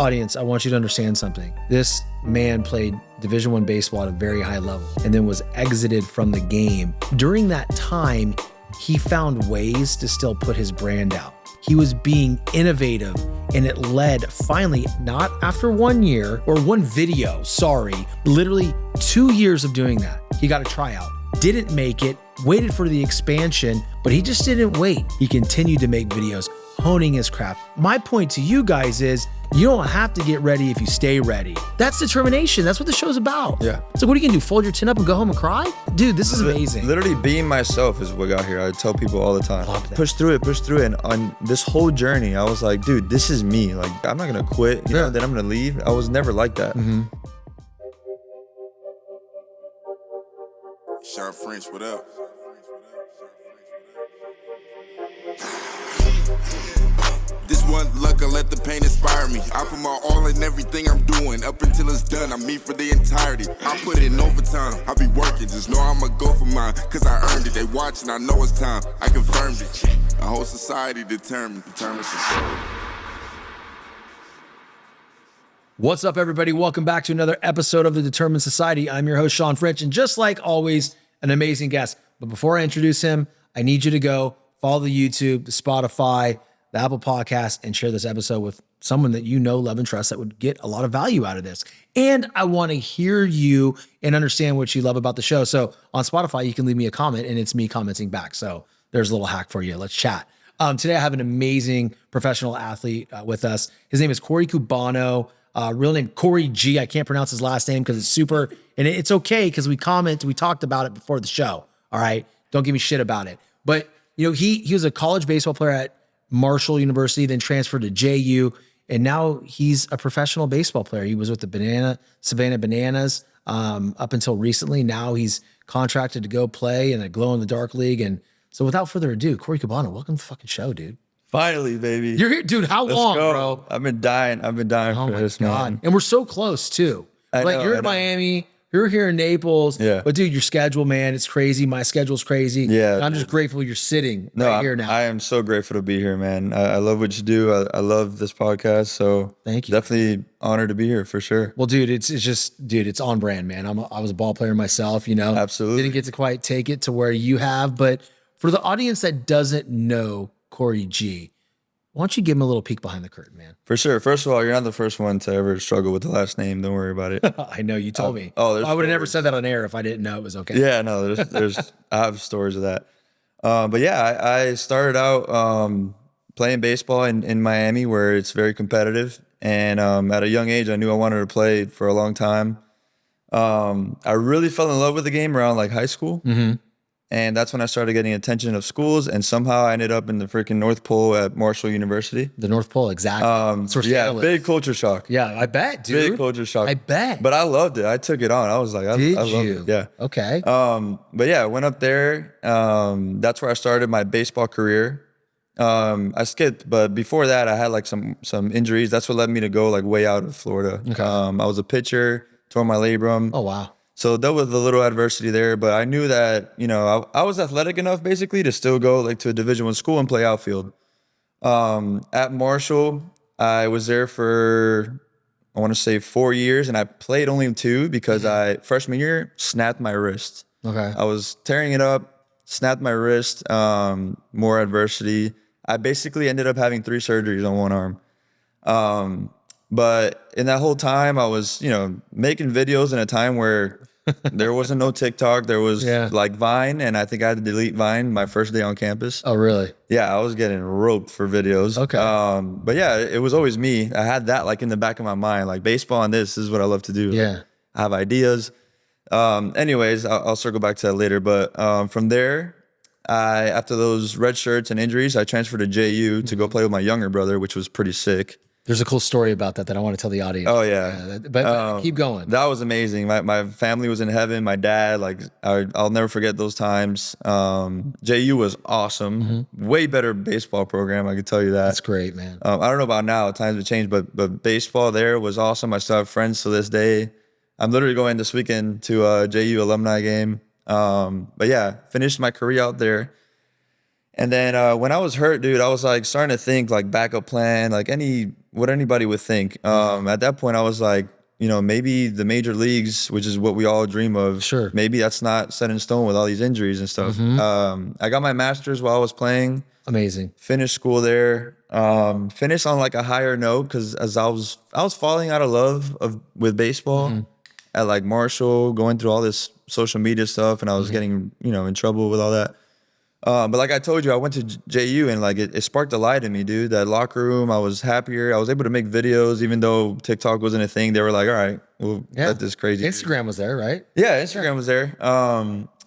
Audience, I want you to understand something. This man played Division I baseball at a very high level and then was exited from the game. During that time, he found ways to still put his brand out. He was being innovative, and it led finally, not after 1 year or one video, literally 2 years of doing that. He got a tryout, didn't make it, waited for the expansion, but he just didn't wait. He continued to make videos, honing his craft. My point to you guys is, you don't have to get ready if you stay ready. That's determination. That's what the show's about. Yeah. So what are you gonna do? Fold your chin up and go home and cry? Dude, this is amazing. Literally being myself is what got here. I tell people all the time. Push through it. And on this whole journey, I was like, dude, this is me. Like, I'm not gonna quit, you know, then I'm gonna leave. I was never like that. Shawn French, what up? This one luck, I let the pain inspire me. I put my all in everything I'm doing. Up until it's done, I'm me for the entirety. I put it in overtime, I be working. Just know I'ma go for mine, cause I earned it. They watching, I know it's time. I confirmed it. The whole society determined success. What's up, everybody? Welcome back to another episode of the Determined Society. I'm your host, Shawn French, and just like always, an amazing guest. But before I introduce him, I need you to go follow the YouTube, the Spotify, the Apple Podcast, and share this episode with someone that you know, love, and trust that would get a lot of value out of this. And I want to hear you and understand what you love about the show. So on Spotify, you can leave me a comment, and it's me commenting back. So there's a little hack for you. Let's chat. Today, I have an amazing professional athlete with us. His name is Cory Cubano. Real name Cory G. I can't pronounce his last name because it's super, and it's okay because we talked about it before the show. All right, don't give me shit about it. But you know, he was a college baseball player at Marshall University, then transferred to JU, and now he's a professional baseball player. He was with the Savannah Bananas up until recently. Now he's contracted to go play in a glow-in-the-dark league. And so without further ado, Cory Cubano, welcome to the fucking show, dude. Finally, baby. You're here, dude. How long, bro? I've been dying for this, man. And we're so close too. You're in Miami, you're here in Naples. Yeah. But dude, your schedule, man, it's crazy. My schedule's crazy. Yeah. And I'm just grateful you're sitting here now. I am so grateful to be here, man. I love what you do. I love this podcast. So thank you. Definitely honored to be here for sure. Well, dude, it's on brand, man. I was a ball player myself, you know. Absolutely. Didn't get to quite take it to where you have, but for the audience that doesn't know Cory G, why don't you give him a little peek behind the curtain, man? For sure. First of all, you're not the first one to ever struggle with the last name. Don't worry about it. I know, you told me. I would have never said that on air if I didn't know it was okay. Yeah, no, there's I have stories of that. But yeah, I started out playing baseball in Miami, where it's very competitive. And at a young age, I knew I wanted to play for a long time. I really fell in love with the game around like high school. Mm-hmm. And that's when I started getting attention of schools, and somehow I ended up in the freaking North Pole at Marshall University. The North Pole, exactly. Yeah, big culture shock. Yeah, I bet, dude. Big culture shock. I bet. But I loved it. I took it on. I was like, I loved it. Yeah. Okay. But yeah, I went up there. That's where I started my baseball career. I skipped, but before that, I had like some injuries. That's what led me to go like way out of Florida. Okay. I was a pitcher, tore my labrum. Oh, wow. So dealt with a little adversity there, but I knew that, you know, I was athletic enough basically to still go like to a Division I school and play outfield. At Marshall, I was there for, I want to say 4 years, and I played only 2 because freshman year, snapped my wrist. Okay. I was tearing it up, snapped my wrist, more adversity. I basically ended up having 3 surgeries on one arm. But in that whole time, I was, you know, making videos in a time where there wasn't no TikTok. There was like Vine, and I think I had to delete Vine my first day on campus. Oh, really? Yeah, I was getting roped for videos. Okay. But yeah, it was always me. I had that like in the back of my mind, like baseball and this is what I love to do. Yeah. I have ideas. Anyways, I'll circle back to that later. But from there, after those red shirts and injuries, I transferred to JU to go play with my younger brother, which was pretty sick. There's a cool story about that I want to tell the audience. Oh, yeah. But keep going. That was amazing. My family was in heaven. My dad, like, I'll never forget those times. JU was awesome. Mm-hmm. Way better baseball program, I can tell you that. That's great, man. I don't know about now. Times have changed, but baseball there was awesome. I still have friends to this day. I'm literally going this weekend to a JU alumni game. But yeah, finished my career out there. And then when I was hurt, dude, I was like starting to think like backup plan, like any anybody would think. At that point, I was like, you know, maybe the major leagues, which is what we all dream of. Sure. Maybe that's not set in stone with all these injuries and stuff. I got my master's while I was playing. Amazing. Finished school there. Finished on like a higher note because as I was falling out of love with baseball at like Marshall, going through all this social media stuff, and I was getting, you know, in trouble with all that. But like I told you, I went to JU and like it sparked a light in me, dude. That locker room, I was happier. I was able to make videos, even though TikTok wasn't a thing. They were like, all right, we'll let this crazy. Instagram was there, right? Yeah, Instagram was there.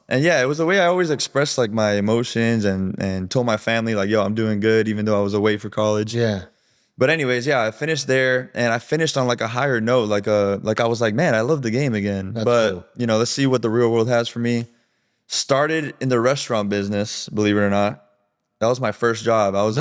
And yeah, it was the way I always expressed like my emotions and told my family like, yo, I'm doing good, even though I was away for college. Yeah. But anyways, yeah, I finished there and I finished on like a higher note. Like I was like, man, I love the game again. That's but cool. you know, let's see what the real world has for me. Started in the restaurant business, believe it or not. That was my first job. I was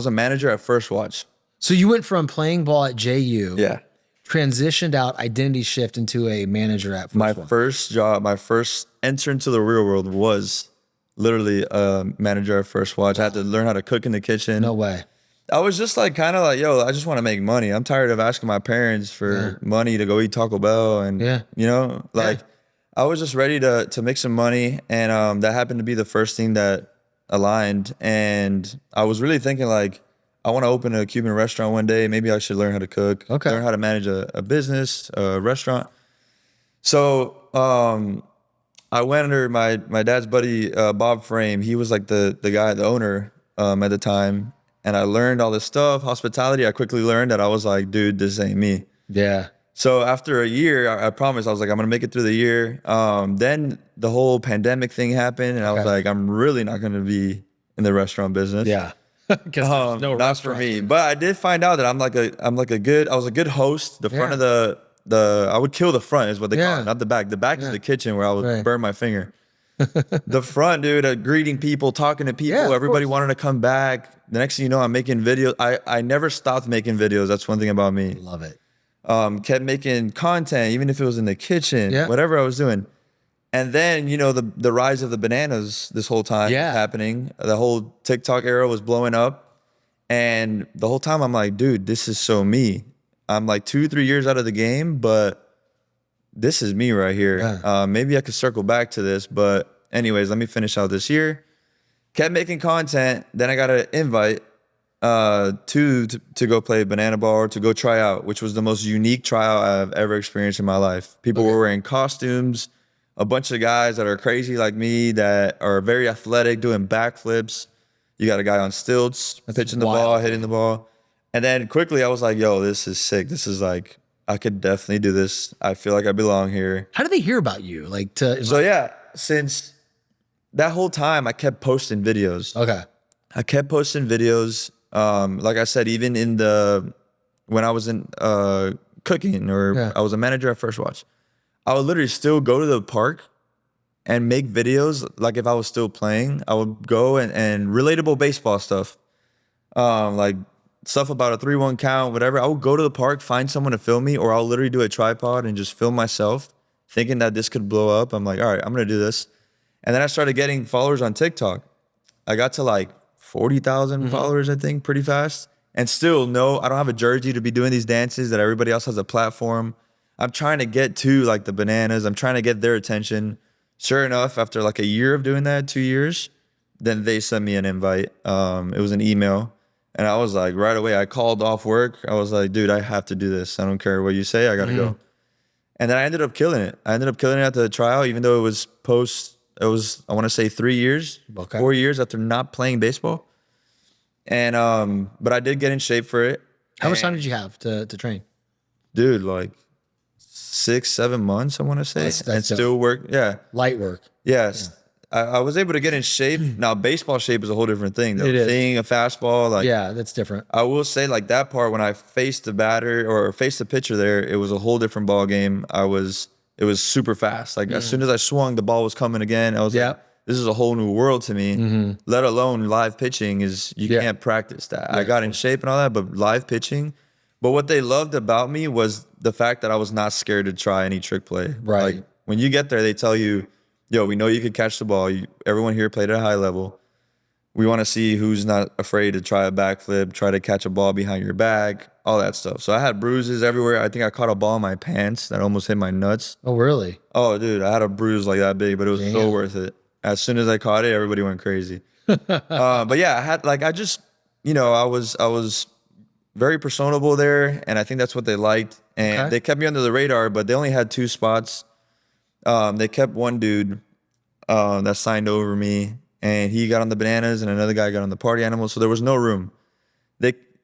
a manager at First Watch. So you went from playing ball at JU, Yeah. transitioned out, identity shift into a manager at My First Watch. first job, my first enter into the real world was literally a manager at First Watch. I had to learn how to cook in the kitchen. No way. I was just like kind of like, yo, I just want to make money. I'm tired of asking my parents for money to go eat Taco Bell and you know, like I was just ready to make some money, and that happened to be the first thing that aligned. And I was really thinking like, I want to open a Cuban restaurant one day. Maybe I should learn how to cook, learn how to manage a business, a restaurant. So I went under my dad's buddy, Bob Frame. He was like the guy, the owner at the time. And I learned all this stuff, hospitality. I quickly learned that I was like, dude, this ain't me. Yeah. So after a year, I promised, I was like, I'm going to make it through the year. Then the whole pandemic thing happened. And I was like, I'm really not going to be in the restaurant business. Yeah. Because no not for me. But I did find out that I was a good host. The front of I would kill the front is what they call it, not the back. The back is the kitchen where I would burn my finger. The front, dude, greeting people, talking to people. Everybody wanted to come back. The next thing you know, I'm making videos. I never stopped making videos. That's one thing about me. Love it. Kept making content, even if it was in the kitchen, whatever I was doing. And then, you know, the rise of the bananas this whole time happening. The whole TikTok era was blowing up. And the whole time I'm like, dude, this is so me. I'm like 2-3 years out of the game, but this is me right here. Yeah. Maybe I could circle back to this, but anyways, let me finish out this year. Kept making content. Then I got an invite to go play banana ball, to go try out, which was the most unique tryout I've ever experienced in my life. People were wearing costumes, a bunch of guys that are crazy like me that are very athletic, doing backflips. You got a guy on stilts, pitching the ball, hitting the ball. And then quickly I was like, yo, this is sick. This is like, I could definitely do this. I feel like I belong here. How did they hear about you? Since that whole time I kept posting videos. Okay. I kept posting videos. Like I said, even when I was in cooking or I was a manager at First Watch, I would literally still go to the park and make videos. Like if I was still playing, I would go and relatable baseball stuff. Like stuff about a 3-1 count, whatever. I would go to the park, find someone to film me, or I'll literally do a tripod and just film myself thinking that this could blow up. I'm like, all right, I'm going to do this. And then I started getting followers on TikTok. I got to like 40,000 followers, I think, pretty fast. And still, no, I don't have a jersey to be doing these dances that everybody else has a platform. I'm trying to get to like the bananas. I'm trying to get their attention. Sure enough, after like a year of doing that, 2 years, then they sent me an invite. It was an email. And I was like, right away, I called off work. I was like, dude, I have to do this. I don't care what you say. I got to go. And then I ended up killing it. I ended up killing it at the tryout, even though it was I want to say 3 years, 4 years after not playing baseball. And, but I did get in shape for it. How much time did you have to train? Dude, like 6-7 months, I want to say. And still work. Yeah. Light work. Yes. Yeah. I was able to get in shape. Now, baseball shape is a whole different thing, though. It is. Seeing a fastball, like, yeah, that's different. I will say, like, that part, when I faced the batter or faced the pitcher there, it was a whole different ball game. It was super fast. Like, as soon as I swung, the ball was coming again. I was like, this is a whole new world to me, let alone live pitching you can't practice that. I got in shape and all that, but live pitching. But what they loved about me was the fact that I was not scared to try any trick play. Right. Like, when you get there, they tell you, yo, we know you could catch the ball. Everyone here played at a high level. we want to see who's not afraid to try a backflip, try to catch a ball behind your back, all that stuff. So I had bruises everywhere. I think I caught a ball in my pants that almost hit my nuts. Oh, really? Oh, dude, I had a bruise like that big, but it was so worth it. As soon as I caught it, everybody went crazy. But yeah, I had like, I just, you know, I was very personable there, and I think that's what they liked. And they kept me under the radar, but they only had 2 spots. They kept one dude that signed over me, and he got on the Bananas, and another guy got on the Party Animals, so there was no room.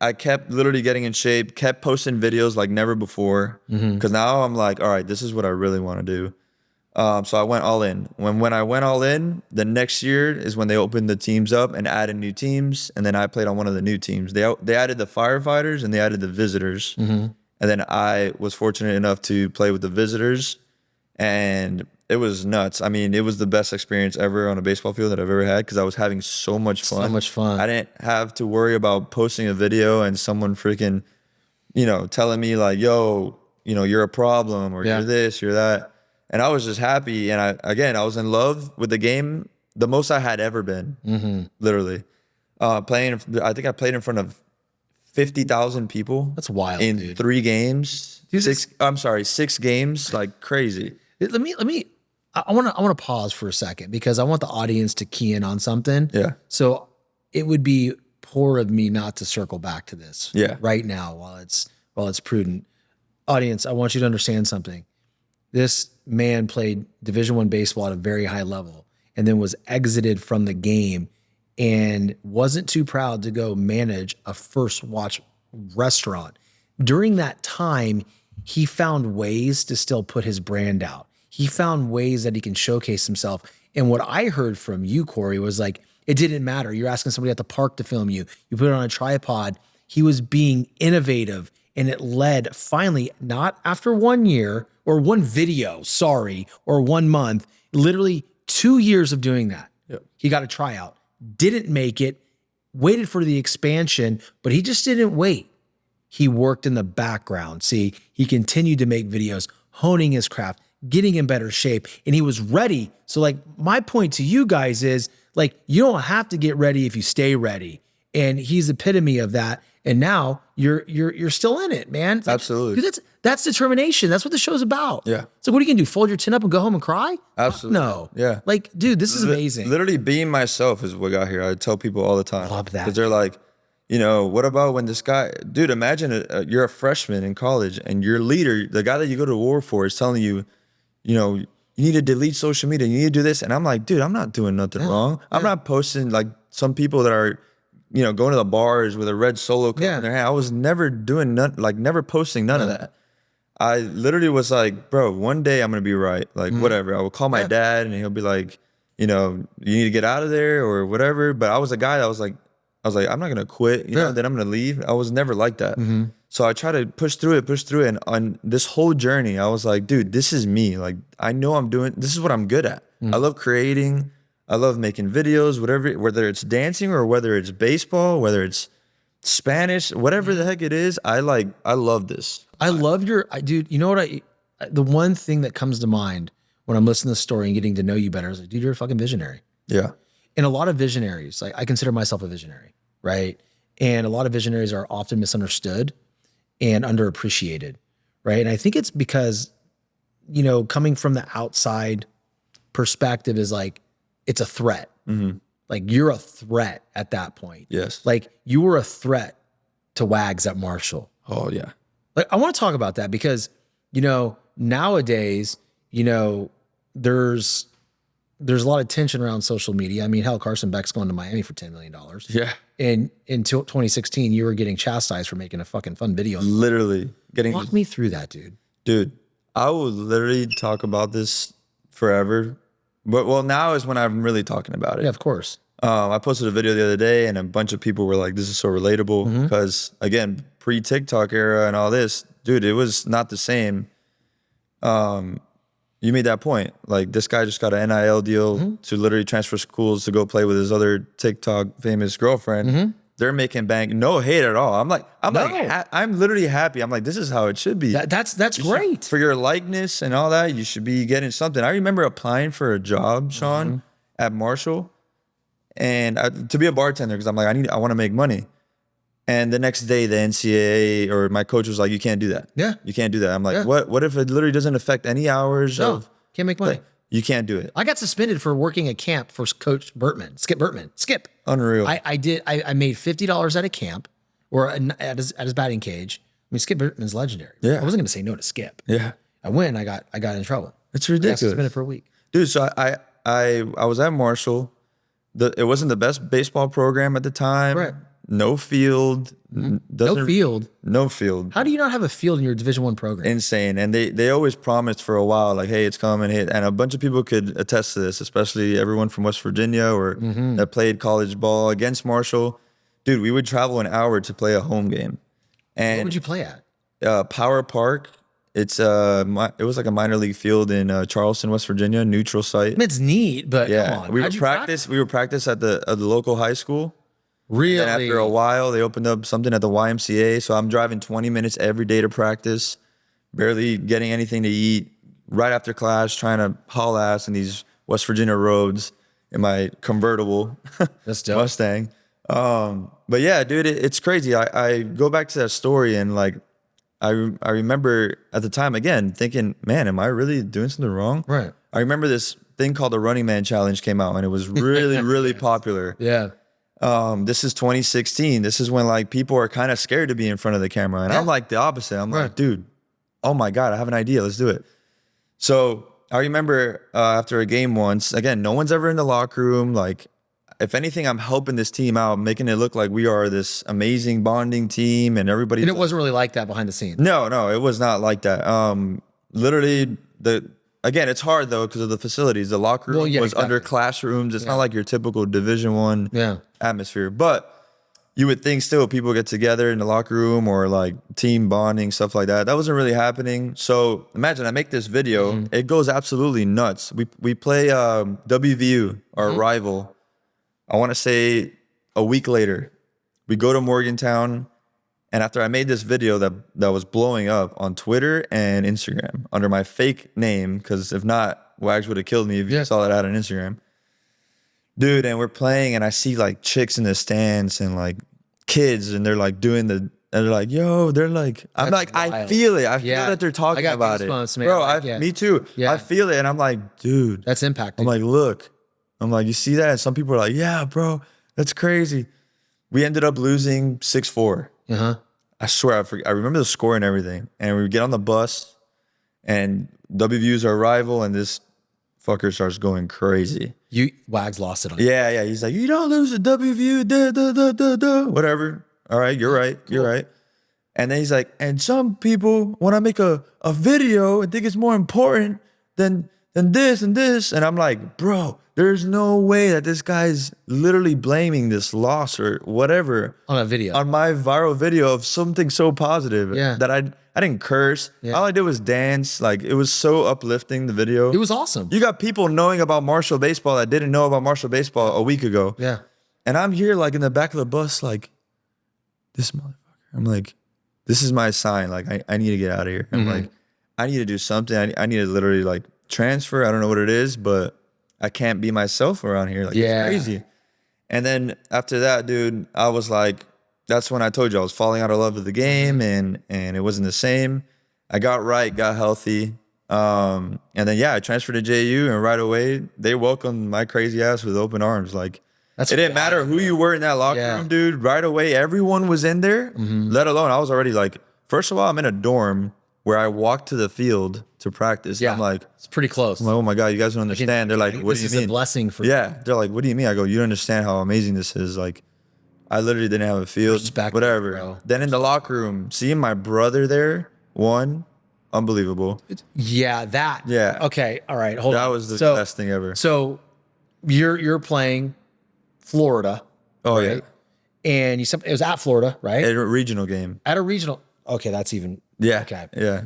I kept literally getting in shape, kept posting videos like never before, because now I'm like, all right, this is what I really want to do. So I went all in. When I went all in, the next year is when they opened the teams up and added new teams, and then I played on one of the new teams. They added the firefighters and they added the visitors, and then I was fortunate enough to play with the visitors, and it was nuts. I mean, it was the best experience ever on a baseball field that I've ever had, because I was having so much fun. So much fun. I didn't have to worry about posting a video and someone freaking, you know, telling me like, yo, you know, you're a problem, or you're this, you're that. And I was just happy. And I was in love with the game the most I had ever been, literally. I think I played in front of 50,000 people. That's wild, in dude. 3 games. 6 games, like crazy. Let me. I want to pause for a second, because I want the audience to key in on something. Yeah. So it would be poor of me not to circle back to this. Right now, while it's prudent. Audience, I want you to understand something. This man played Division I baseball at a very high level, and then was exited from the game, and wasn't too proud to go manage a First Watch restaurant. During that time, he found ways to still put his brand out. He found ways that he can showcase himself. And what I heard from you, Cory, was like, it didn't matter. You're asking somebody at the park to film you. You put it on a tripod. He was being innovative, and it led finally, not after 1 year or one video, or 1 month, literally 2 years of doing that. He got a tryout, didn't make it, waited for the expansion, but he just didn't wait. He worked in the background. See, he continued to make videos, honing his craft, getting in better shape, and he was ready. So like, my point to you guys is like, you don't have to get ready if you stay ready. And he's the epitome of that. And now you're still in it, man. It's like, Absolutely. dude, that's determination. That's what the show's about. Yeah. So what are you gonna do? Fold your chin up and go home and cry? Absolutely. No. Yeah. Like, dude, this is amazing. Literally being myself is what got here. I tell people all the time. Love that. Because they're like, you know, what about when this guy, dude, imagine you're a freshman in college, and your leader, the guy that you go to war for, is telling you, you know, you need to delete social media, you need to do this. And I'm like, dude, I'm not doing nothing wrong. I'm not posting like some people that are, you know, going to the bars with a red Solo cup in their hand. I was never doing never posting none of that. I literally was like, bro, one day I'm going to be right. Like, whatever. I will call my dad, and he'll be like, you know, you need to get out of there or whatever. But I was a guy that was like, I'm not going to quit, you know, then I'm going to leave. I was never like that. So I try to push through it. And on this whole journey, I was like, dude, this is me. Like, I know this is what I'm good at. I love creating. I love making videos, whether it's dancing or whether it's baseball, whether it's Spanish, whatever the heck it is. I love this. I love dude, you know what the one thing that comes to mind when I'm listening to the story and getting to know you better is like, dude, you're a fucking visionary. Yeah. And a lot of visionaries, like, I consider myself a visionary, right? And a lot of visionaries are often misunderstood and underappreciated, right? And I think it's because, you know, coming from the outside perspective is like, it's a threat. Like, you're a threat at that point. Yes. Like, you were a threat to Wags at Marshall. Oh, yeah. Like, I want to talk about that because, you know, nowadays, you know, there's a lot of tension around social media. I mean, hell, Carson Beck's going to Miami for $10 million. Yeah. And until 2016, you were getting chastised for making a fucking fun video. Literally getting. Walk me through that, dude. Dude, I will literally talk about this forever. But well, now is when I'm really talking about it. Yeah, of course. I posted a video the other day, and a bunch of people were like, this is so relatable. Because again, pre-TikTok era and all this, dude, it was not the same. You made that point. Like, this guy just got an NIL deal to literally transfer schools to go play with his other TikTok famous girlfriend. They're making bank. No hate at all. I'm literally happy. I'm like, this is how it should be. That's great. For your likeness and all that, you should be getting something. I remember applying for a job, Shawn, at Marshall. and to be a bartender, because I'm like, I want to make money. And the next day, the NCAA or my coach was like, you can't do that. Yeah. You can't do that. I'm like, Yeah. what if it literally doesn't affect any hours No, of, can't make money. you can't do it. I got suspended for working at camp for Coach Skip Bertman. Unreal. I made $50 at a camp or at his batting cage. I mean, Skip Bertman's legendary. Yeah. I wasn't going to say no to Skip. Yeah. I went and I got in trouble. It's I got ridiculous. suspended for a week. Dude, so I was at Marshall. It wasn't the best baseball program at the time. Right. No field. No field. No field. How do you not have a field in your Division I program? Insane. And they always promised for a while, like, hey, it's coming. Hey, and a bunch of people could attest to this, especially everyone from West Virginia or that played college ball against Marshall. Dude, we would travel an hour to play a home game. And What would you play at? Power Park. It was like a minor league field in Charleston, West Virginia, neutral site. I mean, it's neat, but Yeah, come on. we How'd would you practice. We would practice at the local high school. Really? And after a while, they opened up something at the YMCA. So I'm driving 20 minutes every day to practice, barely getting anything to eat. Right after class, trying to haul ass in these West Virginia roads in my convertible That's dope. Mustang. But yeah, dude, it's crazy. I go back to that story and like, I remember at the time again thinking, man, am I really doing something wrong? Right. I remember this thing called the Running Man Challenge came out and it was really, really popular. Yeah. This is 2016. This is when like people are kind of scared to be in front of the camera. And I'm like the opposite. I'm Right. like, dude, oh my God, I have an idea. Let's do it. So I remember after a game once, again, no one's ever in the locker room. Like, if anything, I'm helping this team out, making it look like we are this amazing bonding team and everybody. And it wasn't really like that behind the scenes. No, it was not like that. Literally, again, it's hard though because of the facilities. The locker room was under classrooms. It's not like your typical Division I atmosphere. But you would think still people get together in the locker room or like team bonding, stuff like that. That wasn't really happening. So imagine I make this video. It goes absolutely nuts. We play WVU, our rival. I want to say a week later. We go to Morgantown. And after I made this video that was blowing up on Twitter and Instagram under my fake name, because if not, Wags would have killed me if you saw that out on Instagram. Dude, and we're playing and I see like chicks in the stands and like kids and they're like doing and they're like, yo, they're like, I'm That's like, wild. I feel it. I feel that they're talking about it. Man. Bro, me too. Yeah. I feel it. And I'm like, dude. That's impacting. I'm like, look. I'm like, you see that? And some people are like, yeah, bro, that's crazy. We ended up losing 6-4. Uh-huh. I swear, I remember the score and everything. And we get on the bus, and WVU's our rival, and this fucker starts going crazy. Wags lost it on Yeah. He's like, you don't lose to WVU, whatever. All right, you're right. Cool. You're right. And then he's like, and some people want to make a video and think it's more important than this and this. And I'm like, bro, there's no way that this guy's literally blaming this loss or whatever a video. On my viral video of something so positive that I didn't curse. Yeah. All I did was dance. Like, it was so uplifting, the video. It was awesome. You got people knowing about Marshall baseball that didn't know about Marshall baseball a week ago. Yeah. And I'm here like in the back of the bus like, this motherfucker. I'm like, this is my sign. Like, I need to get out of here. I'm like, I need to do something. I need to literally like transfer. I don't know what it is, but I can't be myself around here. Like, it's crazy. And then after that, dude, I was like, that's when I told you I was falling out of love with the game and it wasn't the same. I got right, got healthy. And then, I transferred to JU and right away they welcomed my crazy ass with open arms. Like, it didn't matter who you were in that locker room, dude. Right away, everyone was in there, let alone I was already like, first of all, I'm in a dorm where I walked to the field to practice. Yeah. I'm like, it's pretty close. I'm like, oh my God, you guys don't understand. They're like, what do you mean? This is a blessing for Yeah. They're like, what do you mean? I go, you don't understand how amazing this is. Like, I literally didn't have a field, whatever. Bro. Then in the locker room, seeing my brother there, unbelievable. Yeah. Okay. All right. Hold on. That was the best thing ever. So you're playing Florida. Oh, right? Yeah. And it was at Florida, right? At a regional game. At a regional. Okay. That's even. Yeah. Okay. Yeah.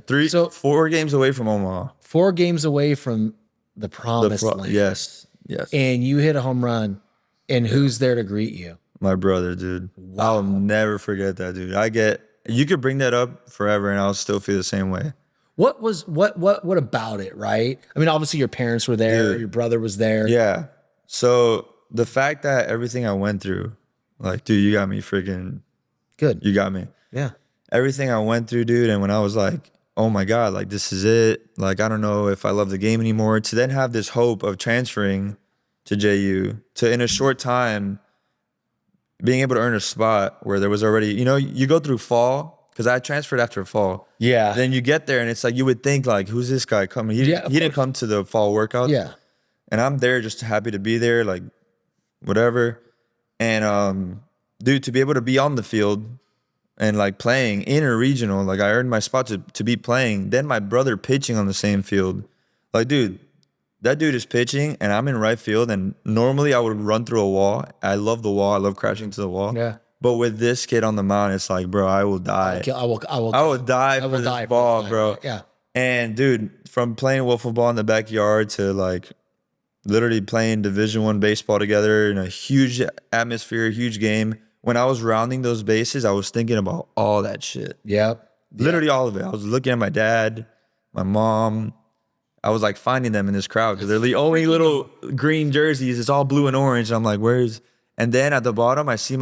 4 games away from Omaha. 4 games away from the promised land. Yes. And you hit a home run. And who's there to greet you? My brother, dude. Wow. I'll never forget that, dude. You could bring that up forever and I'll still feel the same way. What about it, right? I mean, obviously your parents were there, your brother was there. Yeah. So the fact that everything I went through, like, dude, you got me freaking Good. You got me. Yeah. Everything I went through, dude. And when I was like, oh my God, like, this is it. Like, I don't know if I love the game anymore. To then have this hope of transferring to JU, to in a short time, being able to earn a spot where there was already, you go through fall, because I transferred after fall. Yeah. Then you get there and it's like, you would think like, who's this guy coming? He didn't come to the fall workout. Yeah. And I'm there just happy to be there, like whatever. And dude, to be able to be on the field and like playing interregional, like I earned my spot to be playing. Then my brother pitching on the same field. Like, dude, that dude is pitching and I'm in right field. And normally I would run through a wall. I love the wall. I love crashing to the wall. Yeah. But with this kid on the mound, it's like, bro, I will die. I will die for this ball, bro. Yeah. And dude, from playing wiffle ball in the backyard to like literally playing Division I baseball together in a huge atmosphere, huge game. When I was rounding those bases, I was thinking about all that shit. Yep. Literally all of it. I was looking at my dad, my mom. I was like finding them in this crowd because they're the only little green jerseys. It's all blue and orange. And I'm like, where's... And then at the bottom, I see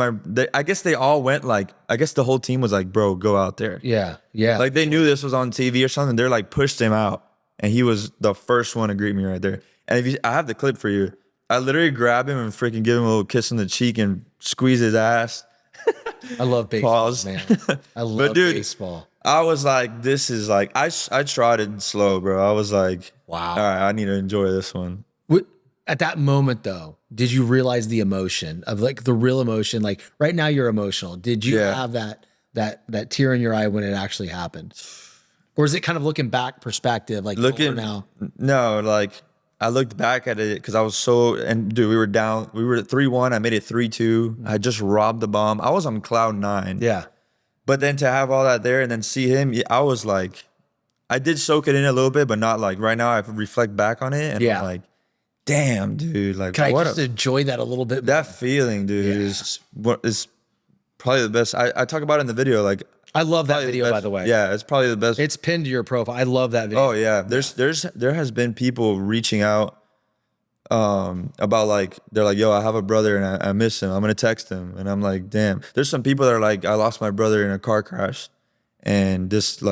I guess they all went like, I guess the whole team was like, bro, go out there. Yeah. Yeah. Like they knew this was on TV or something. They're like pushed him out. And he was the first one to greet me right there. And I have the clip for you. I literally grab him and freaking give him a little kiss on the cheek and squeeze his ass. I love baseball, man. I love baseball. I was like, this is like, I trotted slow, bro. I was like, wow. All right, I need to enjoy this one. At that moment, though, did you realize the emotion of like the real emotion? Like right now, you're emotional. Did you have that tear in your eye when it actually happened, or is it kind of looking back perspective, like looking now? No, like I looked back at it because I was and dude, we were down. We were at 3-1. I made it 3-2. I just robbed the bomb. I was on cloud 9. Yeah, but then to have all that there and then see him, I was like, I did soak it in a little bit, but not like right now. I reflect back on it and I'm like, damn, dude. Like, can I just enjoy that a little bit more? That feeling, dude, is probably the best. I talk about it in the video. Like, I love that video, by the way. Yeah, it's probably the best. It's pinned to your profile. I love that video. Oh yeah, there has been people reaching out about like they're like, yo, I have a brother and I miss him. I'm gonna text him, and I'm like, damn. There's some people that are like, I lost my brother in a car crash, and this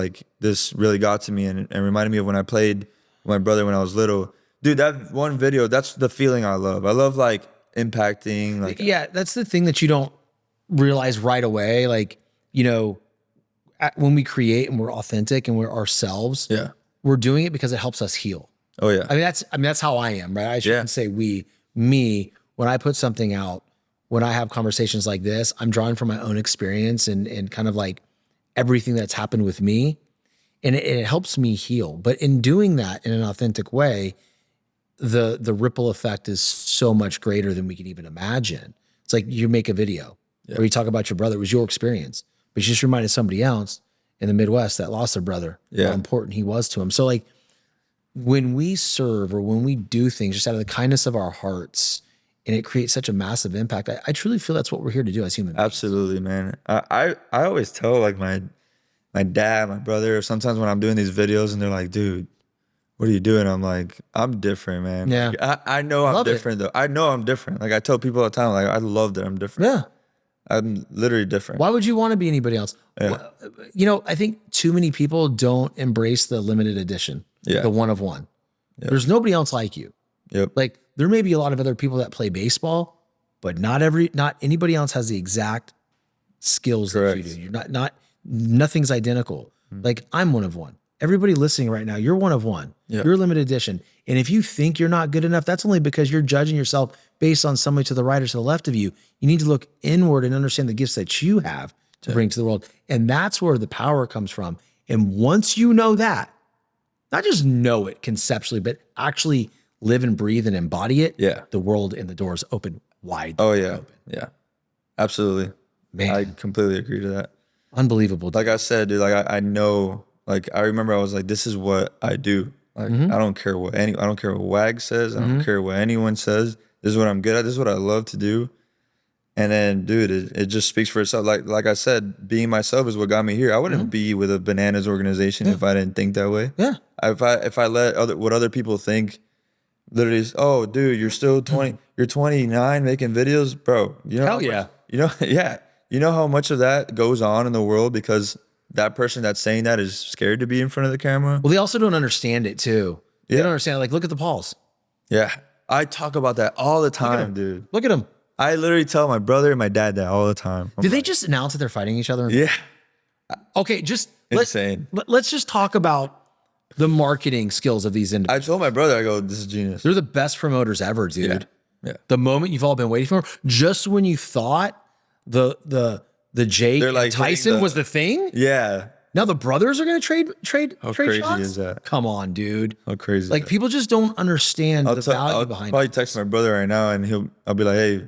really got to me and reminded me of when I played with my brother when I was little. Dude, that one video, that's the feeling I love. I love like impacting. Like, yeah, that's the thing that you don't realize right away. Like, when we create and we're authentic and we're ourselves, we're doing it because it helps us heal. Oh yeah. I mean, that's how I am, right? I shouldn't say me, when I put something out, when I have conversations like this, I'm drawing from my own experience and kind of like everything that's happened with me. And it helps me heal. But in doing that in an authentic way, the ripple effect is so much greater than we can even imagine. It's like you make a video where you talk about your brother. It was your experience, but you just reminded somebody else in the Midwest that lost their brother, how important he was to him. So like when we serve or when we do things just out of the kindness of our hearts and it creates such a massive impact, I truly feel that's what we're here to do as human beings. Absolutely, man. I always tell like my dad, my brother, sometimes when I'm doing these videos and they're like, dude, what are you doing? I'm like, I'm different, man. Yeah. Like, I know I'm different though. I know I'm different. Like I tell people all the time, like I love that I'm different. Yeah. I'm literally different. Why would you want to be anybody else? Yeah. I think too many people don't embrace the limited edition, the one of one. Yep. There's nobody else like you. Yep. Like there may be a lot of other people that play baseball, but not anybody else has the exact skills that you do. You're nothing's identical. Like I'm one of one. Everybody listening right now, you're one of one. Yep. You're a limited edition. And if you think you're not good enough, that's only because you're judging yourself based on somebody to the right or to the left of you. You need to look inward and understand the gifts that you have to bring to the world. And that's where the power comes from. And once you know that, not just know it conceptually, but actually live and breathe and embody it, the world and the doors open wide. Oh, yeah. Open. Yeah. Absolutely. Man. I completely agree to that. Unbelievable. Like I said, dude, like I know, like I remember I was like, this is what I do. Like I don't care what I don't care what WAG says. I don't care what anyone says. This is what I'm good at. This is what I love to do. And then, dude, it just speaks for itself. Like I said, being myself is what got me here. I wouldn't be with a Bananas organization if I didn't think that way. Yeah. If I let what other people think literally, oh, dude, you're still 20, you're 29 making videos, bro. You know, Hell yeah. Yeah. You know how much of that goes on in the world because that person that's saying that is scared to be in front of the camera. Well, they also don't understand it too. They Yeah. don't understand. Like, look at the Pauls. Yeah. I talk about that all the time, dude. Look at them. I literally tell my brother and my dad that all the time. Did they just announce that they're fighting each other? Yeah. Okay, just Insane. Let's just talk about the marketing skills of these individuals. I told my brother, I go, this is genius. They're the best promoters ever, dude. Yeah. The moment you've all been waiting for, just when you thought the Jake They're like and Tyson hitting the- was the thing, Yeah. now the brothers are going to trade crazy shots? is that? Come on, dude. How crazy. Like, people just don't understand the value I'll behind probably it. text my brother right now and I'll be like, hey,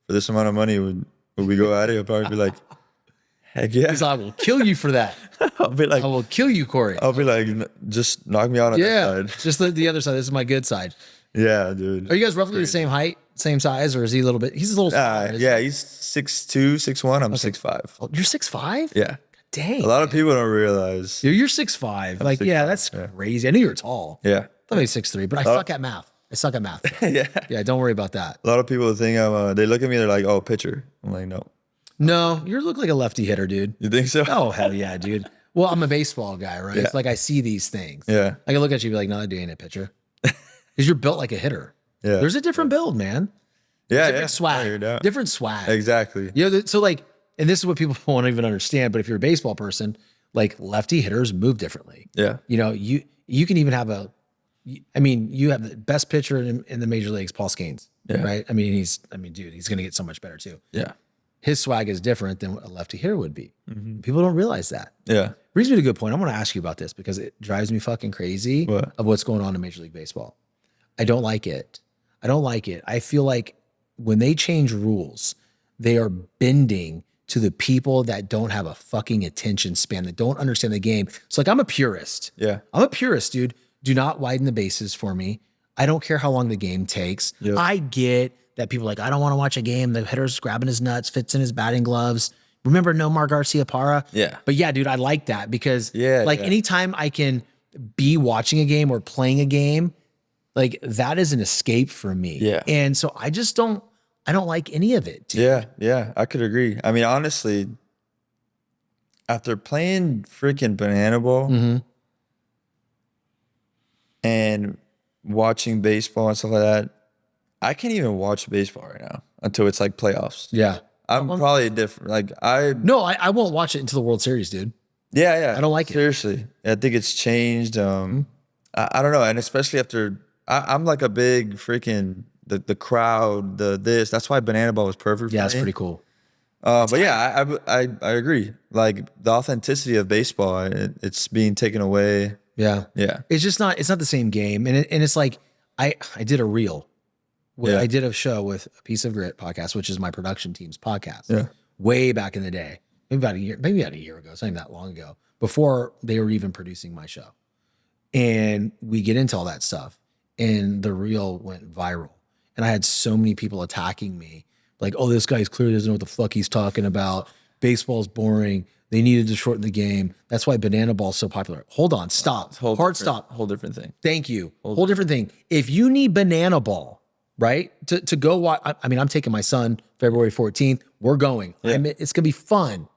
for this amount of money, would we go at it? He'll probably be like, heck yeah. Because I will kill you for that. I'll be like, I will kill you, Cory. I'll be like, just knock me out on Yeah, that side. just the other side. This is my good side. Yeah, dude. Are you guys roughly the same height, same size, or is he a little bit? He's a little smaller. isn't Yeah, he? he's 6'2", 6'1". I'm 6'5". Oh, you're 6'5"? Yeah. Dang. A lot of people don't realize. You're 6'5". Like, 6'5", yeah, that's crazy. I knew you were tall. Yeah. I thought he was 6'3", but I suck at math. I suck at math. Yeah. Yeah, don't worry about that. A lot of people think I'm, they look at me, they're like, oh, pitcher. I'm like, no. No, you look like a lefty hitter, dude. You think so? Oh, hell yeah, dude. Well, I'm a baseball guy, right? Yeah. It's like I see these things. Yeah. I can look at you and be like, no, that dude ain't a pitcher. Because you're built like a hitter. Yeah. There's a different build, man. Yeah. Different yeah. swag. I heard that. Different swag. Exactly. You know, so like, and this is what people won't even understand, but if you're a baseball person, like lefty hitters move differently. Yeah. You know, you can even have you have the best pitcher in the major leagues, Paul Skeens, Yeah. right? I mean, dude, he's going to get so much better too. Yeah. His swag is different than what a lefty hitter would be. People don't realize that. Yeah. Brings me to a good point. I want to ask you about this because it drives me fucking crazy What? of what's going on in Major League Baseball. I don't like it. I feel like when they change rules, they are bending to the people that don't have a fucking attention span, that don't understand the game. It's like, I'm a purist. Yeah. I'm a purist, dude. Do not widen the bases for me. I don't care how long the game takes. Yep. I get that people are like, I don't want to watch a game. The hitter's grabbing his nuts, fits in his batting gloves. Remember Nomar Garcia-Parra? Yeah. But yeah, dude, I like that because Yeah, like yeah. anytime I can be watching a game or playing a game, like that is an escape for me. Yeah. And so I don't like any of it. Dude. Yeah. Yeah. I could agree. I mean, honestly, after playing freaking banana ball Mm-hmm. and watching baseball and stuff like that, I can't even watch baseball right now until it's like playoffs. Yeah. I'm probably different. Like I won't watch it until the World Series, dude. yeah. I don't like it. Seriously. I think it's changed. I don't know. And especially after I'm like a big freaking the crowd, that's why banana ball was perfect. Yeah, for it's me. pretty cool. But yeah, I agree. Like the authenticity of baseball, it's being taken away. Yeah. Yeah. It's not the same game. And it's like, I did a reel. Yeah. I did a show with A Piece of Grit podcast, which is my production team's podcast. Yeah. Way back in the day, maybe about a year ago, something that long ago, before they were even producing my show. And we get into all that stuff. And the reel went viral. And I had so many people attacking me. Like, oh, this guy's clearly doesn't know what the fuck he's talking about. Baseball's boring. They needed to shorten the game. That's why banana ball's so popular. Hold on, stop. Hard stop. Whole different thing. Thank you. Whole different thing. If you need banana ball, right, to go watch, I mean, I'm taking my son February 14th. We're going. Yeah. It's gonna be fun,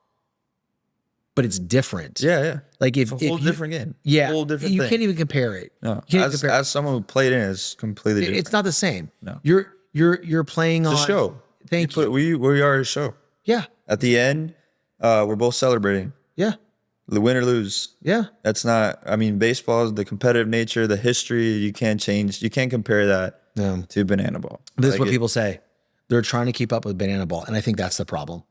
but it's different. Yeah, yeah. Like if It's a whole you- different game. Yeah, Whole different you thing. can't even compare it. No. You can't even As, compare it. as someone who played in it, it's completely different. It's not the same. No. You're playing on It's a show. Thank you. We are a show. Yeah, At the end, we're both celebrating. yeah, The win or lose. yeah. That's not, I mean, baseball is the competitive nature, the history, you can't change. You can't compare that No. to banana ball. This is Like what it- people say. They're trying to keep up with banana ball, and I think that's the problem.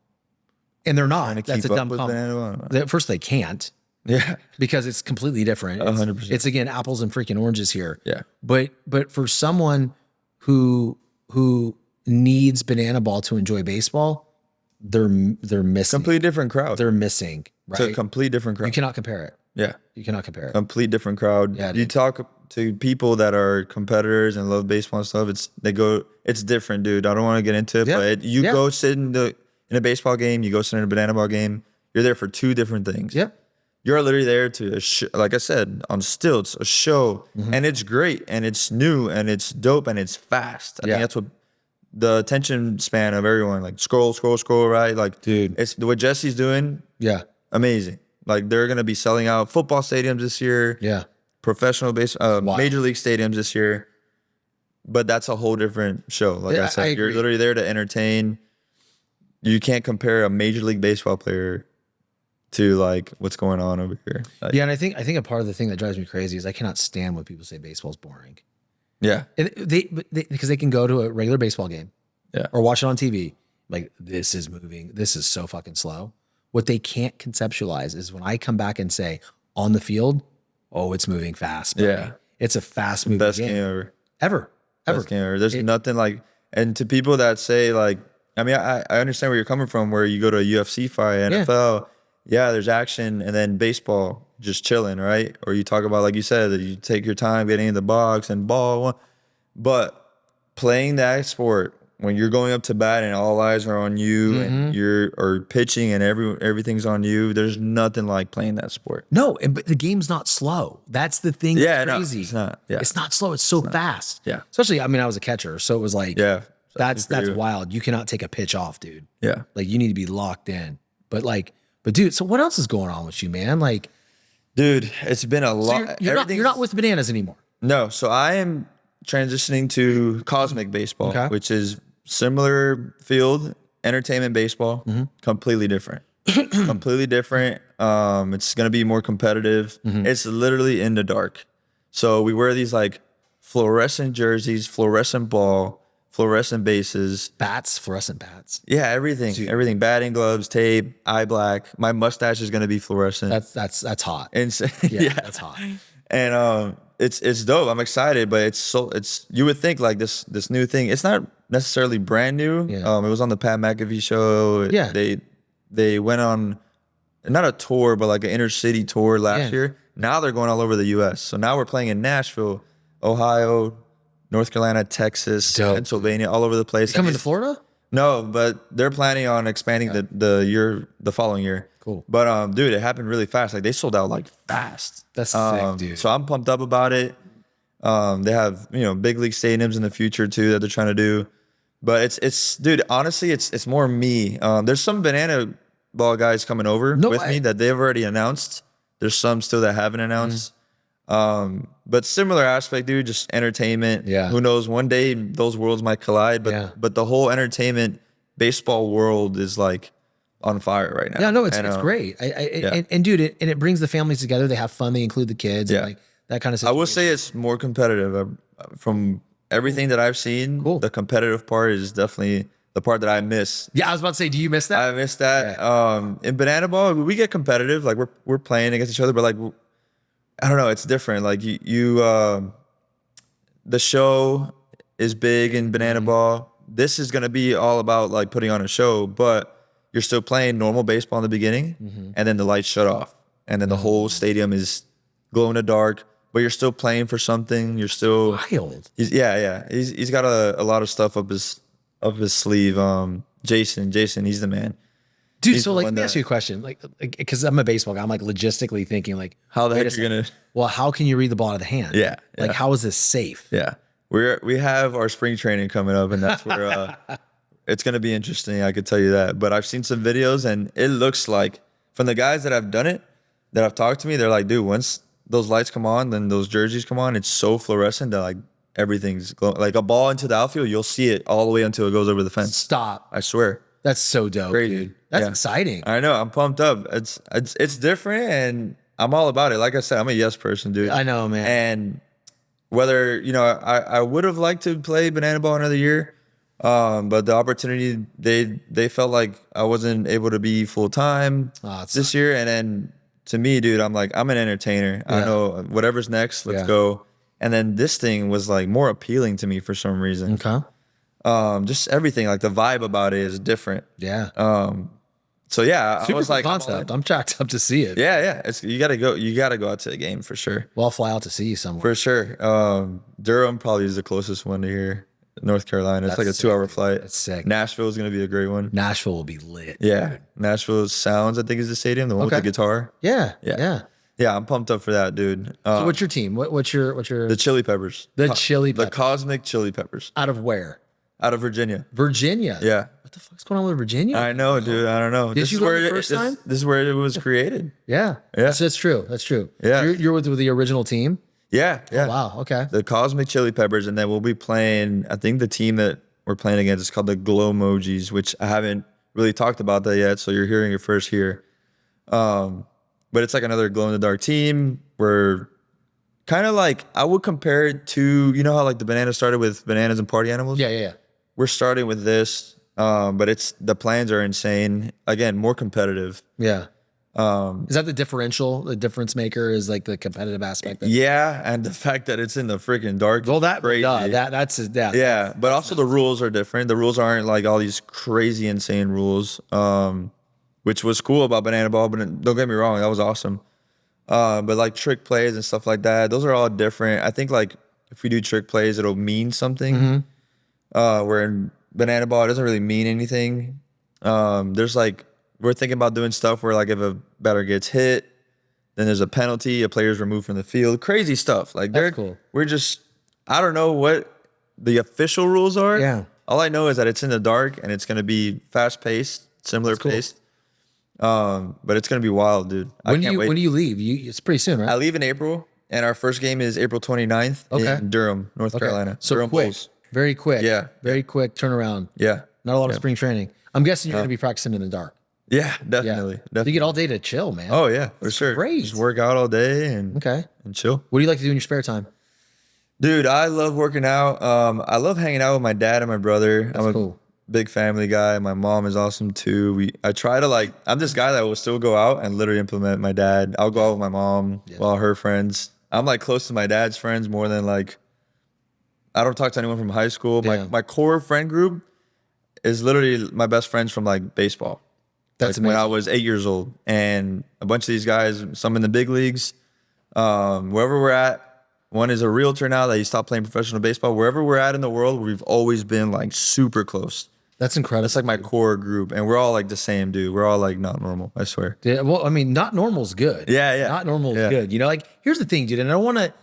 And they're not. trying to That's a keep up dumb with comment. banana ball. At first, they can't Yeah. because it's completely different. It's, 100%. It's again apples and freaking oranges here. Yeah. But for someone who needs banana ball to enjoy baseball, they're missing. Complete different crowd. They're missing. It's a Right. complete different crowd. You cannot compare it. Yeah. You cannot compare it. Complete different crowd. Yeah, You dude. talk to people that are competitors and love baseball and stuff. It's different, dude. I don't want to get into it, Yeah. but you Yeah. go sit in a baseball game, you go sit in a banana ball game. You're there for two different things. Yep. You're literally there to, like I said, on stilts, a show, and it's great, and it's new, and it's dope, and it's fast. I think that's what the attention span of everyone, like scroll, right? Like, dude, it's what Jesse's doing. Yeah. Amazing. Like, they're going to be selling out football stadiums this year. Yeah. Professional major league stadiums this year. But that's a whole different show. Like I said, you're literally there to entertain. You can't compare a major league baseball player to like what's going on over here. Like, yeah, and I think a part of the thing that drives me crazy is I cannot stand when people say baseball's boring. Yeah. And because they can go to a regular baseball game, or watch it on TV. Like, this is moving. This is so fucking slow. What they can't conceptualize is when I come back and say on the field, oh, it's moving fast. Buddy. Yeah, it's a fast moving best game ever. Ever. Best game ever. There's nothing like. And to people that say like, I mean, I understand where you're coming from. Where you go to a UFC fight, NFL. Yeah, there's action, and then baseball, just chilling, right? Or you talk about, like you said, that you take your time getting in the box and ball. But playing that sport, when you're going up to bat and all eyes are on you, and or pitching and everything's on you, there's nothing like playing that sport. No, but the game's not slow. That's the thing. Yeah, that's crazy. No, it's not. Yeah. It's not slow. It's so fast. Yeah. Especially, I mean, I was a catcher, so it was like, that's you. wild. You cannot take a pitch off, dude. Yeah. Like, you need to be locked in. But dude, so what else is going on with you, man? Like, dude, it's been a lot. You're not with Bananas anymore. No, so I am transitioning to Cosmic Baseball, which is similar field, entertainment baseball, completely different. Completely different. It's going to be more competitive. It's literally in the dark. So we wear these like fluorescent jerseys, fluorescent ball, fluorescent bases, fluorescent bats. Yeah, everything. Dude. Everything. Batting gloves, tape, eye black. My mustache is going to be fluorescent. That's hot. Yeah, that's hot. And it's dope. I'm excited, but it's you would think like this new thing. It's not necessarily brand new. Yeah. It was on the Pat McAfee show. Yeah. They went on not a tour, but like an inner city tour last year. Now they're going all over the US. So now we're playing in Nashville, Ohio, North Carolina, Texas, Pennsylvania, all over the place. You coming to Florida? No, but they're planning on expanding the following year. Cool. But dude, it happened really fast. Like they sold out like fast. That's sick, dude. So I'm pumped up about it. They have, big league stadiums in the future too that they're trying to do. But it's dude, honestly, it's more me. There's some banana ball guys coming over with me that they've already announced. There's some still that haven't announced. But similar aspect, dude, just entertainment. Yeah. Who knows? One day those worlds might collide, but the whole entertainment baseball world is like on fire right now. Yeah, no, it's great. And dude, it brings the families together. They have fun. They include the kids. And like that kind of stuff. I will say it's more competitive from everything that I've seen. Cool. The competitive part is definitely the part that I miss. Yeah, I was about to say, do you miss that? I miss that. Yeah. In banana ball, we get competitive. Like we're playing against each other, but like I don't know, it's different. Like you the show is big in banana ball. This is gonna be all about like putting on a show, but you're still playing normal baseball in the beginning, and then the lights shut off, and then the whole stadium is glow in the dark. But you're still playing for something. You're still wild. He's got a lot of stuff up his sleeve. Jason, he's the man. Dude, so like, let me ask you a question. Like, because I'm a baseball guy, I'm like logistically thinking like, how the heck you're gonna? Well, how can you read the ball out of the hand? Yeah. Like, how is this safe? Yeah, we have our spring training coming up, and that's where it's gonna be interesting. I could tell you that. But I've seen some videos, and it looks like from the guys that have done it, that have talked to me, they're like, dude, once those lights come on, then those jerseys come on, it's so fluorescent that like everything's glowing. Like a ball into the outfield, you'll see it all the way until it goes over the fence. Stop. I swear. That's so dope, crazy, dude. That's exciting. I know. I'm pumped up. It's different, and I'm all about it. Like I said, I'm a yes person, dude. I know, man. And whether I would have liked to play banana ball another year, but the opportunity they felt like I wasn't able to be full time this year, and then to me, dude, I'm like I'm an entertainer. I know whatever's next, let's go. And then this thing was like more appealing to me for some reason. Okay. Just everything, like the vibe about it is different. Yeah. So yeah, Super I was like, concept. I'm jacked up to see it. Yeah. You gotta go out to the game for sure. Well, I'll fly out to see you somewhere. For sure. Durham probably is the closest one to here. North Carolina. It's That's like a sick, 2-hour dude. flight. That's sick. Nashville is going to be a great one. Nashville will be lit. Yeah. Nashville Sounds, I think, is the stadium, the one with Okay. the guitar. Yeah. Yeah. Yeah. Yeah, I'm pumped up for that, dude. So what's your team? What's your The Chili Peppers. The Chili The Peppers. Cosmic Chili Peppers. Out of where? Out of Virginia. Virginia. Yeah. What the fuck's going on with Virginia? I know, dude. I don't know. Did you go the first time? This is where it was created. Yeah. Yeah. That's true. That's true. Yeah. You're with the original team? Yeah. Yeah. Oh, wow. Okay. The Cosmic Chili Peppers, and then we'll be playing. I think the team that we're playing against is called the Glow Emojis, which I haven't really talked about that yet. So you're hearing it first here. But it's like another glow in the dark team. We're kind of like, I would compare it to, you know how like the Bananas started with Bananas and Party Animals? Yeah. Yeah. Yeah. We're starting with this, but the plans are insane. Again, more competitive. Yeah. Is that the differential? The difference maker is like the competitive aspect. Yeah, and the fact that it's in the freaking dark. Well, that crazy. that's that. Yeah, but also the rules are different. The rules aren't like all these crazy, insane rules, which was cool about Banana Ball. But don't get me wrong, that was awesome. But like trick plays and stuff like that, those are all different. I think like if we do trick plays, it'll mean something. Where in Banana Ball, it doesn't really mean anything. There's like, we're thinking about doing stuff where like if a batter gets hit, then there's a penalty, a player's removed from the field. Crazy stuff. Like That's cool. We're just, I don't know what the official rules are. Yeah. All I know is that it's in the dark and it's going to be fast paced, similar cool. paced. But it's going to be wild, dude. I can't wait. When do you leave? It's pretty soon, right? I leave in April, and our first game is April 29th in Durham, North Carolina. So Durham quick. Bulls. Very quick. Yeah. Very quick turnaround. Yeah. Not a lot of spring training. I'm guessing you're going to be practicing in the dark. Yeah, Yeah. definitely. You Definitely. get all day to chill, man. Oh yeah, for sure. great. Just work out all day and Okay. chill. What do you like to do in your spare time? Dude, I love working out. I love hanging out with my dad and my brother. I'm a cool. big family guy. My mom is awesome too. I try to I'm this guy that will still go out and literally implement my dad. I'll go out with my mom while her friends. I'm like close to my dad's friends more than like, I don't talk to anyone from high school. Yeah. My core friend group is literally my best friends from like baseball. That's When I amazing. was 8 years old, and a bunch of these guys, some in the big leagues, wherever we're at. One is a realtor now that he stopped playing professional baseball. Wherever we're at in the world, we've always been like super close. That's incredible. That's like my core group, and we're all like the same, dude. We're all like not normal, I swear. Yeah, well, I mean, not normal's good. Yeah, yeah. Not normal is Yeah. good. You know, like here's the thing, dude, and I don't want to.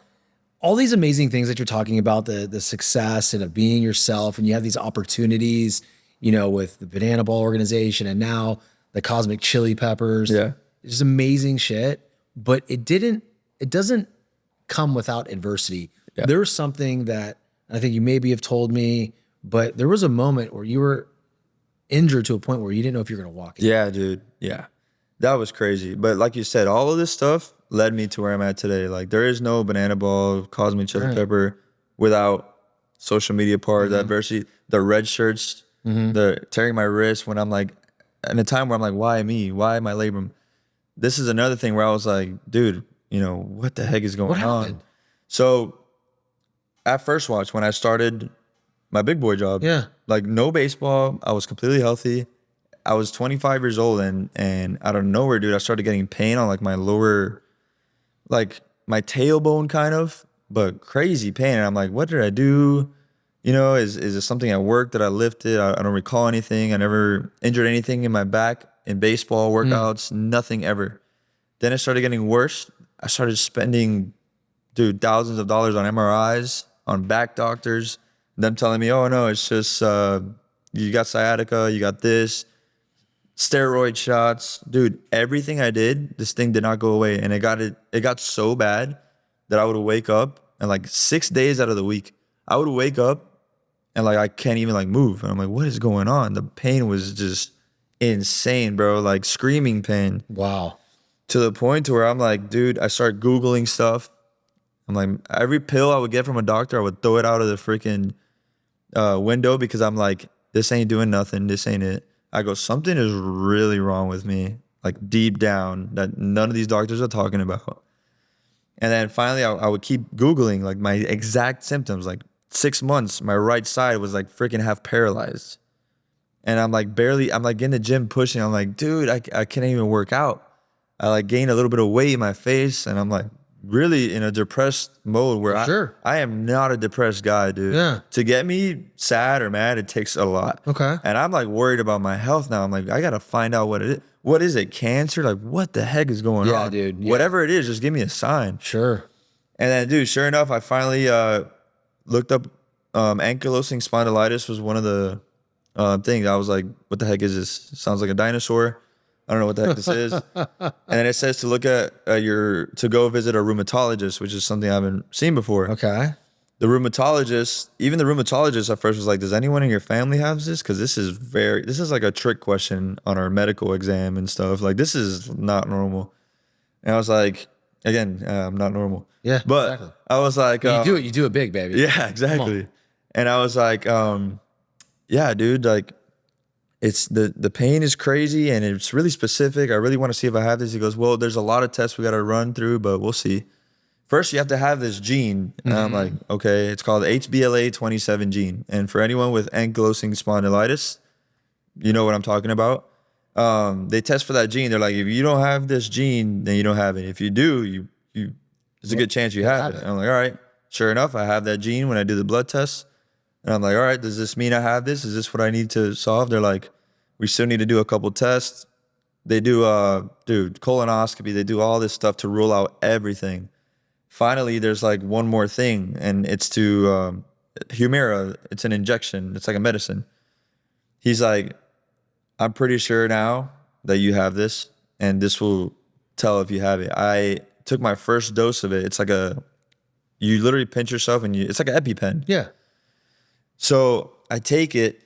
All these amazing things that you're talking about, the success and of being yourself, and you have these opportunities, you know, with the Banana Ball organization and now the Cosmic Chili Peppers. Yeah. It's just amazing shit. But it doesn't come without adversity. Yeah. There's something that I think you maybe have told me, but there was a moment where you were injured to a point where you didn't know if you were going to walk. Yeah, dude. Yeah. That was crazy. But like you said, all of this stuff led me to where I'm at today. Like there is no Banana Ball, Cosmic Chili Pepper without social media part, the adversity, the red shirts, the tearing my wrist when I'm like, in a time where I'm like, why me? Why my labrum? This is another thing where I was like, dude, you know, what the heck is going What on? happened? So at First Watch, when I started my big boy job, Yeah. like no baseball, I was completely healthy. I was 25 years old and out of nowhere, dude, I started getting pain on like my lower, like my tailbone kind of, but crazy pain. And I'm like, what did I do? You know, is it something at work that I lifted? I don't recall anything. I never injured anything in my back in baseball, workouts, nothing ever. Then it started getting worse. I started spending, dude, thousands of dollars on MRIs, on back doctors, them telling me, oh no, it's just, you got sciatica, you got this, steroid shots. Dude, everything I did, this thing did not go away. And it got so bad that I would wake up and like 6 days out of the week, I would wake up and like I can't even like move. And I'm like, what is going on? The pain was just insane, bro. Like screaming pain. Wow. To the point to where I'm like, dude, I start Googling stuff. I'm like, every pill I would get from a doctor, I would throw it out of the freaking window because I'm like, this ain't doing nothing. This ain't it. I go, something is really wrong with me, like deep down that none of these doctors are talking about. And then finally I would keep Googling like my exact symptoms. Like 6 months, my right side was like freaking half paralyzed. And I'm like I'm like in the gym pushing. I'm like, dude, I can't even work out. I like gained a little bit of weight in my face. And I'm like, really in a depressed mode where Sure. I am not a depressed guy, dude. Yeah. To get me sad or mad, it takes a lot. Okay. And I'm like worried about my health now. I'm like, I got to find out what it is. What is it? Cancer? Like, what the heck is going on? Yeah, dude. Yeah. Whatever it is, just give me a sign. Sure. And then, dude, sure enough, I finally looked up ankylosing spondylitis was one of the things. I was like, what the heck is this? It sounds like a dinosaur. I don't know what the heck this is. And then it says to look at to go visit a rheumatologist, which is something I haven't seen before. Okay. The rheumatologist at first was like, does anyone in your family have this? Because this is like a trick question on our medical exam and stuff. Like, this is not normal. And I was like, again, I'm not normal. Yeah, but exactly. I was like, You do it big, baby. yeah, exactly. And I was like, yeah, dude, like, it's the pain is crazy and it's really specific. I really want to see if I have this. He goes, well, there's a lot of tests we got to run through, but we'll see. First, you have to have this gene. And I'm like, okay, it's called HBLA27 gene. And for anyone with ankylosing spondylitis, you know what I'm talking about. They test for that gene. They're like, if you don't have this gene, then you don't have it. If you do, there's a good chance you have it. And I'm like, all right. Sure enough, I have that gene when I do the blood test. And I'm like, all right, does this mean I have this? Is this what I need to solve? They're like, we still need to do a couple tests. They do, colonoscopy. They do all this stuff to rule out everything. Finally, there's like one more thing, and it's to Humira. It's an injection. It's like a medicine. He's like, I'm pretty sure now that you have this, and this will tell if you have it. I took my first dose of it. It's like you literally pinch yourself, and it's like an EpiPen. Yeah. So I take it,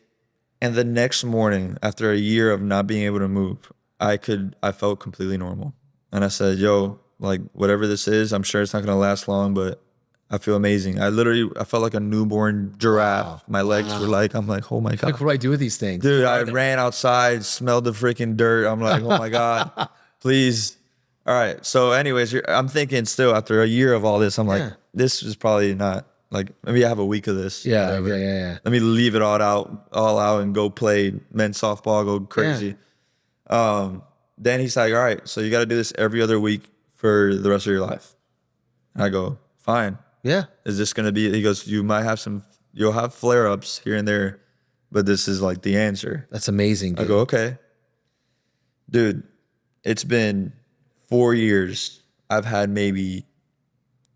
and the next morning, after a year of not being able to move, I felt completely normal. And I said, yo, like, whatever this is, I'm sure it's not gonna last long, but I feel amazing. I felt like a newborn giraffe. Wow. My legs were like, I'm like, oh my God. Like, what do I do with these things? Dude, I ran outside, smelled the freaking dirt. I'm like, oh my God, please. All right. So anyways, I'm thinking still after a year of all this, I'm like, this is probably not, like, maybe I have a week of this. Yeah. Whatever. Yeah. Let me leave it all out and go play men's softball, go crazy. Then he's like, all right, so you got to do this every other week for the rest of your life. I go, fine. Yeah. Is this going to be, he goes, you'll have flare-ups here and there, but this is like the answer. That's amazing, dude. I go, okay. Dude, it's been 4 years. I've had maybe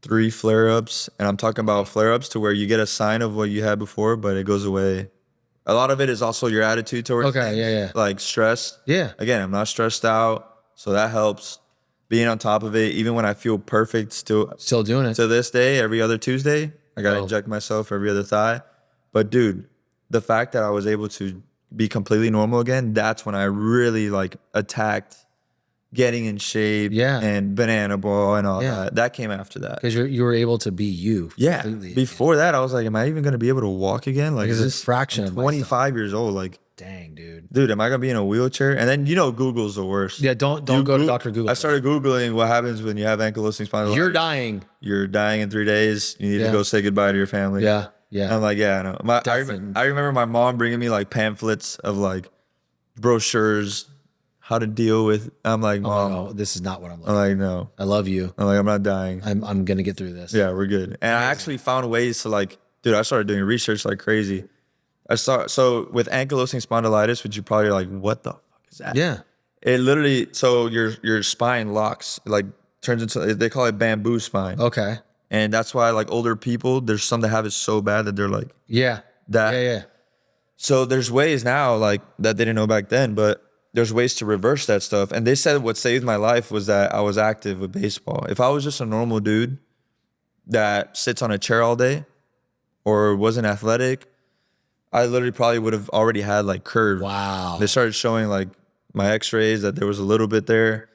3 flare-ups, and I'm talking about flare-ups to where you get a sign of what you had before, but it goes away. A lot of it is also your attitude towards things, like stress. Yeah. Again, I'm not stressed out, so that helps. Being on top of it, even when I feel perfect, still doing it. to this day, every other Tuesday, I got to inject myself every other thigh. But dude, the fact that I was able to be completely normal again, that's when I really like attacked getting in shape and banana ball and all that. That came after that. Because you were able to be you. Yeah. Completely. Before that, I was like, am I even going to be able to walk again? Like, Because it's a fraction I'm of 25 years old. Like, dang, dude. Dude, am I going to be in a wheelchair? And then, Google's the worst. Yeah, don't go to Dr. Google. I started Googling what happens when you have ankylosing spondylitis. You're dying. You're dying in 3 days. You need to go say goodbye to your family. Yeah, yeah. I'm like, yeah, I know. I remember my mom bringing me like pamphlets of like brochures, how to deal with. I'm like, Mom, no, this is not what I'm looking. I'm like, no. I love you. I'm like, I'm not dying. I'm gonna get through this. Yeah, we're good. And I actually found ways to like, dude, I started doing research like crazy. So with ankylosing spondylitis, which you probably are like, what the fuck is that? Yeah. It literally, so your spine locks, like turns into, they call it bamboo spine. Okay. And that's why like older people, there's some that have it so bad that they're like, yeah. Yeah. So there's ways now like that they didn't know back then, but there's ways to reverse that stuff. And they said what saved my life was that I was active with baseball. If I was just a normal dude that sits on a chair all day or wasn't athletic, I literally probably would have already had like curve. Wow. They started showing like my x-rays that there was a little bit there.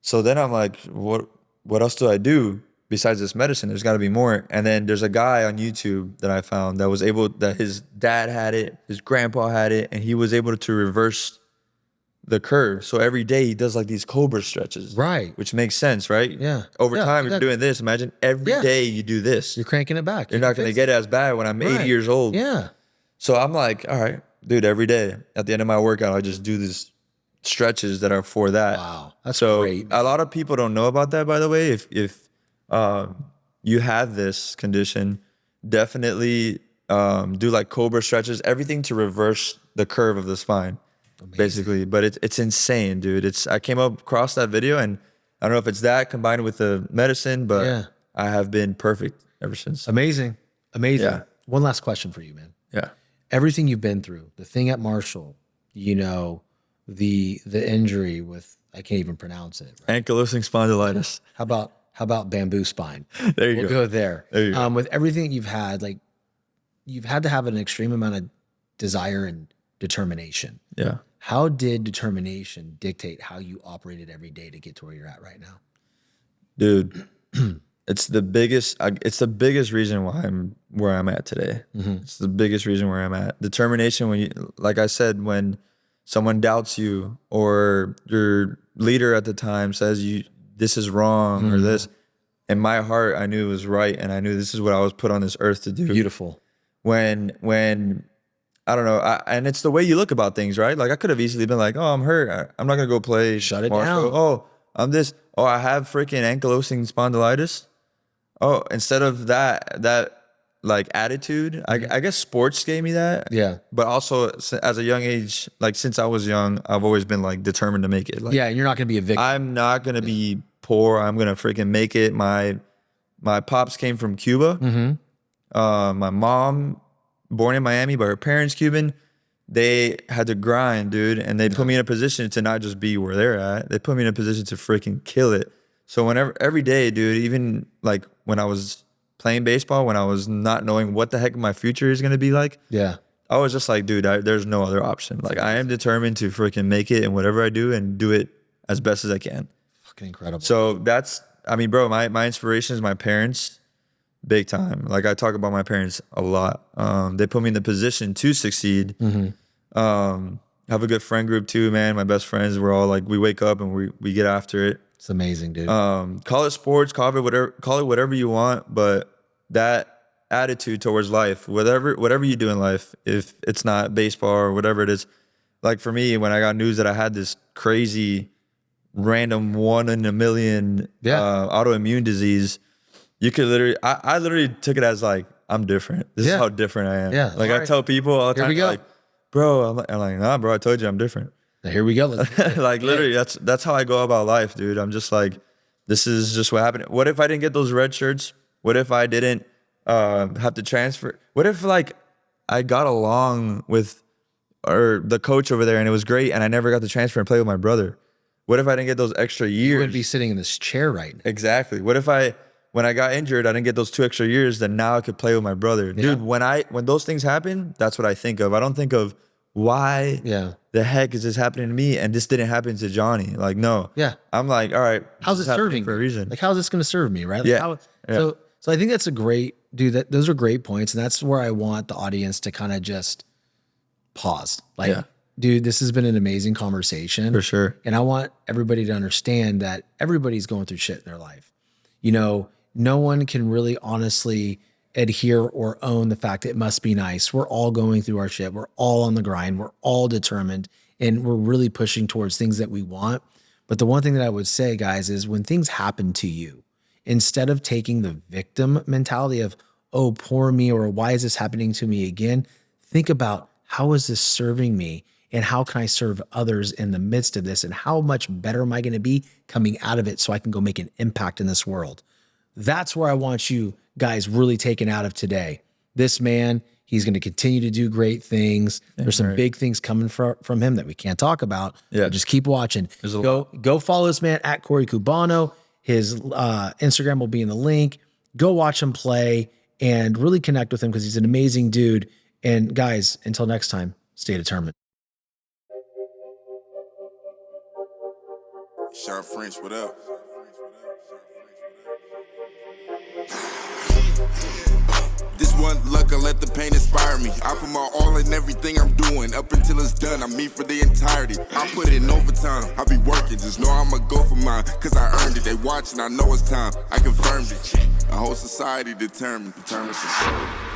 So then I'm like, what else do I do besides this medicine? There's got to be more. And then there's a guy on YouTube that I found that his dad had it, his grandpa had it, and he was able to reverse the curve. So every day he does like these cobra stretches. Right. Which makes sense, right? Yeah. Over Yeah, time, you're doing this. Imagine every day you do this. You're cranking it back. You're not going to get it as bad when I'm 80 years old. Yeah. So I'm like, all right, dude, every day at the end of my workout, I just do these stretches that are for that. Wow. That's so great. A lot of people don't know about that, by the way. If you have this condition, definitely do like cobra stretches, everything to reverse the curve of the spine, basically. But it's insane, dude. I came up across that video, and I don't know if it's that combined with the medicine, but I have been perfect ever since. Amazing. Amazing. Yeah. One last question for you, man. Yeah. Everything you've been through, the thing at Marshall, you know, the injury with, I can't even pronounce it. Right? Ankylosing spondylitis. How about bamboo spine? There you We'll go. go there. There you go. With everything you've had, like you've had to have an extreme amount of desire and determination. Yeah. How did determination dictate how you operated every day to get to where you're at right now? Dude, it's the biggest reason why I'm where I'm at today. It's the biggest reason where I'm at. Determination, when you, like I said, when someone doubts you or your leader at the time says this is wrong or this, in my heart, I knew it was right, and I knew this is what I was put on this earth to do. Beautiful. When I don't know, and it's the way you look about things, right? Like I could have easily been like, oh, I'm hurt, I'm not gonna go play. Shut it Marshall. down. Oh, I'm this. Oh, I have freaking ankylosing spondylitis. Oh, instead of that like attitude, I guess sports gave me that. Yeah. But also as a young age, like since I was young, I've always been like determined to make it. Like, Yeah, and you're not going to be a victim. I'm not gonna be poor. I'm gonna freaking make it. My pops came from Cuba. My mom, born in Miami, but her parents Cuban. They had to grind, dude, and they put me in a position to not just be where they're at. They put me in a position to freaking kill it. So every day, dude, even like when I was playing baseball, when I was not knowing what the heck my future is gonna be like, yeah. I was just like, dude, there's no other option. Like I am determined to freaking make it in whatever I do and do it as best as I can. Fucking incredible. So I mean, bro, my inspiration is my parents, big time. Like I talk about my parents a lot. They put me in the position to succeed. Have a good friend group too, man. My best friends, we're all like, we wake up and we get after it. It's amazing, dude. Call it sports, call it whatever you want, but that attitude towards life, whatever you do in life, if it's not baseball or whatever it is, like for me, when I got news that I had this crazy random 1 in a million autoimmune disease, you could literally, I literally took it as like, I'm different. This is how different I am. Yeah. Like I tell people all the time, Here we go. like, bro, I'm like, nah, bro, I told you I'm different. Here we go. Let's do it. Like literally, that's how I go about life, dude. I'm just like, this is just what happened. What if I didn't get those red shirts? What if I didn't have to transfer? What if like I got along with the coach over there and it was great and I never got to transfer and play with my brother? What if I didn't get those extra years? You wouldn't be sitting in this chair right now. Exactly. What if when I got injured, I didn't get those 2 extra years, then now I could play with my brother. Dude, when those things happen, that's what I think of. I don't think of why the heck is this happening to me and this didn't happen to Johnny. Like, no. Yeah. I'm like, all right. How's it serving for a reason? Like, how's this going to serve me, right? Like Yeah. So I think that's a great, dude, those are great points. And that's where I want the audience to kind of just pause. Like, dude, this has been an amazing conversation. For sure. And I want everybody to understand that everybody's going through shit in their life. You know, no one can really honestly adhere or own the fact that it must be nice. We're all going through our shit. We're all on the grind. We're all determined. And we're really pushing towards things that we want. But the one thing that I would say, guys, is when things happen to you, instead of taking the victim mentality of, oh, poor me, or why is this happening to me again? Think about, how is this serving me? And how can I serve others in the midst of this? And how much better am I going to be coming out of it so I can go make an impact in this world? That's where I want you guys really taken out of today. This man, he's going to continue to do great things. There's some big things coming from him that we can't talk about. Yeah. Just keep watching. Go follow this man at Cory Cubano. His Instagram will be in the link. Go watch him play and really connect with him because he's an amazing dude. And guys, until next time, stay determined. Shawn French, what up? This one luck, I let the pain inspire me. I put my all in everything I'm doing. Up until it's done, I'm me for the entirety. I put it in overtime, I be working. Just know I'ma go for mine, cause I earned it. They watching, I know it's time, I confirmed it. A whole society determined to serve.